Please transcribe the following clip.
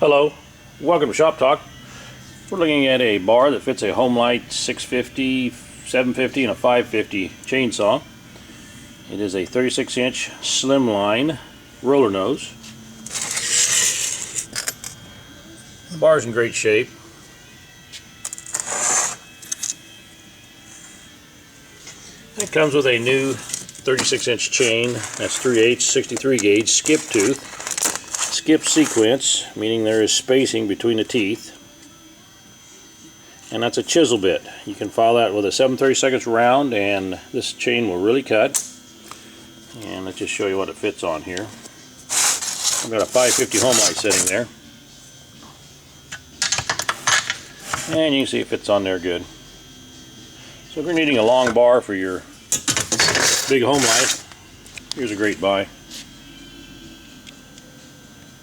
Hello, welcome to Shop Talk. We're looking at a bar that fits a Homelite 650, 750, and a 550 chainsaw. It is a 36-inch slimline roller nose. The bar is in great shape. It comes with a new 36-inch chain. That's 3/8, 63 gauge skip tooth. Skip sequence, meaning there is spacing between the teeth. And that's a chisel bit. You can file that with a 7/32 round, and this chain will really cut. And let's just show you what it fits on here. I've got a 550 Homelite sitting there. And you can see it fits on there good. So if you're needing a long bar for your big Homelite, here's a great buy.